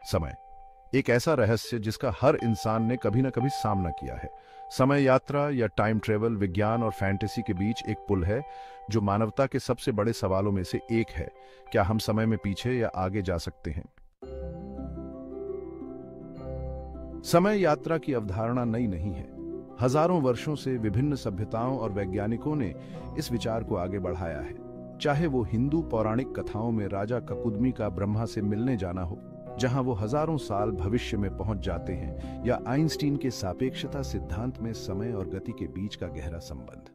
समय एक ऐसा रहस्य जिसका हर इंसान ने कभी ना कभी सामना किया है। समय यात्रा या टाइम ट्रेवल विज्ञान और फैंटेसी के बीच एक पुल है जो मानवता के सबसे बड़े सवालों में से एक है। क्या हम समय में पीछे या आगे जा सकते हैं? समय यात्रा की अवधारणा नई नहीं है। हजारों वर्षों से विभिन्न सभ्यताओं और वैज्ञानिकों ने इस विचार को आगे बढ़ाया है। चाहे वो हिंदू पौराणिक कथाओं में राजा ककुदमी का ब्रह्मा से मिलने जाना हो, जहां वो हजारों साल भविष्य में पहुंच जाते हैं, या आइंस्टीन के सापेक्षता सिद्धांत में समय और गति के बीच का गहरा संबंध।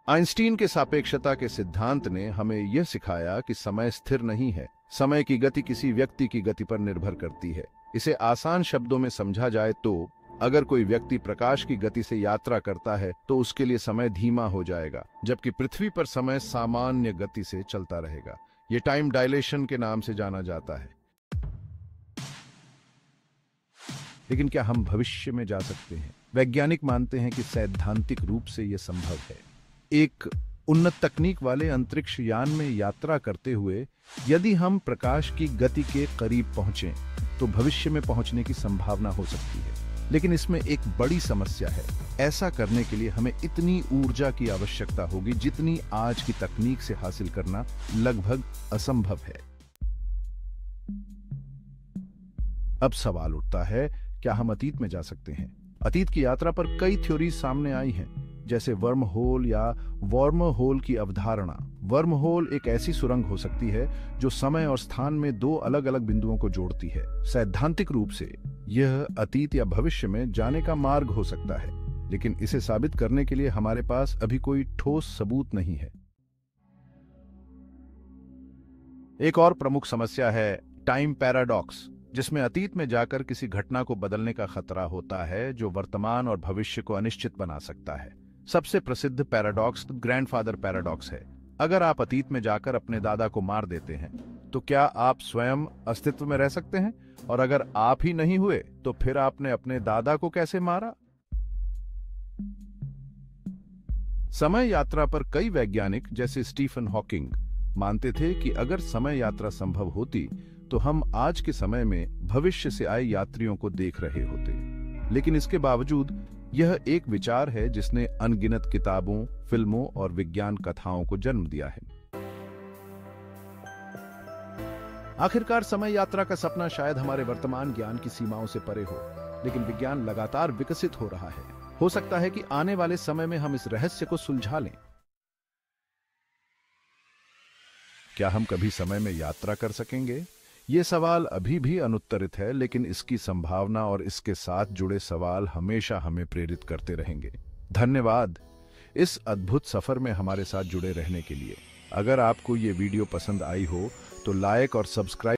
आइंस्टीन के सापेक्षता के सिद्धांत ने हमें यह सिखाया कि समय स्थिर नहीं है। समय की गति किसी व्यक्ति की गति पर निर्भर करती है। इसे आसान शब्दों में समझा जाए तो अगर कोई व्यक्ति प्रकाश की गति से यात्रा करता है तो उसके लिए समय धीमा हो जाएगा, जबकि पृथ्वी पर समय सामान्य गति से चलता रहेगा। यह टाइम डायलेशन के नाम से जाना जाता है। लेकिन क्या हम भविष्य में जा सकते हैं? वैज्ञानिक मानते हैं कि सैद्धांतिक रूप से यह संभव है। एक उन्नत तकनीक वाले अंतरिक्ष यान में यात्रा करते हुए यदि हम प्रकाश की गति के करीब पहुंचें तो भविष्य में पहुंचने की संभावना हो सकती है। लेकिन इसमें एक बड़ी समस्या है। ऐसा करने के लिए हमें इतनी ऊर्जा की आवश्यकता होगी जितनी आज की तकनीक से हासिल करना लगभग असंभव है। अब सवाल उठता है, क्या हम अतीत में जा सकते हैं? अतीत की यात्रा पर कई थ्योरी सामने आई हैं, जैसे वर्म होल या वॉर्म होल की अवधारणा। वर्म होल एक ऐसी सुरंग हो सकती है जो समय और स्थान में दो अलग अलग बिंदुओं को जोड़ती है। सैद्धांतिक रूप से यह अतीत या भविष्य में जाने का मार्ग हो सकता है, लेकिन इसे साबित करने के लिए हमारे पास अभी कोई ठोस सबूत नहीं है। एक और प्रमुख समस्या है टाइम पैराडॉक्स, जिसमें अतीत में जाकर किसी घटना को बदलने का खतरा होता है जो वर्तमान और भविष्य को अनिश्चित बना सकता है। सबसे प्रसिद्ध पैराडॉक्स ग्रैंडफादर पैराडॉक्स है। अगर आप अतीत में जाकर अपने दादा को मार देते हैं तो क्या आप स्वयं अस्तित्व में रह सकते हैं? और अगर आप ही नहीं हुए तो फिर आपने अपने दादा को कैसे मारा? समय यात्रा पर कई वैज्ञानिक जैसे स्टीफन हॉकिंग मानते थे कि अगर समय यात्रा संभव होती तो हम आज के समय में भविष्य से आए यात्रियों को देख रहे होते। लेकिन इसके बावजूद यह एक विचार है जिसने अनगिनत किताबों, फिल्मों और विज्ञान कथाओं को जन्म दिया है। आखिरकार समय यात्रा का सपना शायद हमारे वर्तमान ज्ञान की सीमाओं से परे हो, लेकिन विज्ञान लगातार विकसित हो रहा है। हो सकता है कि आने वाले समय में हम इस रहस्य को सुलझा लें। क्या हम कभी समय में यात्रा कर सकेंगे? ये सवाल अभी भी अनुत्तरित है, लेकिन इसकी संभावना और इसके साथ जुड़े सवाल हमेशा हमें प्रेरित करते रहेंगे। धन्यवाद इस अद्भुत सफर में हमारे साथ जुड़े रहने के लिए। अगर आपको ये वीडियो पसंद आई हो तो लाइक और सब्सक्राइब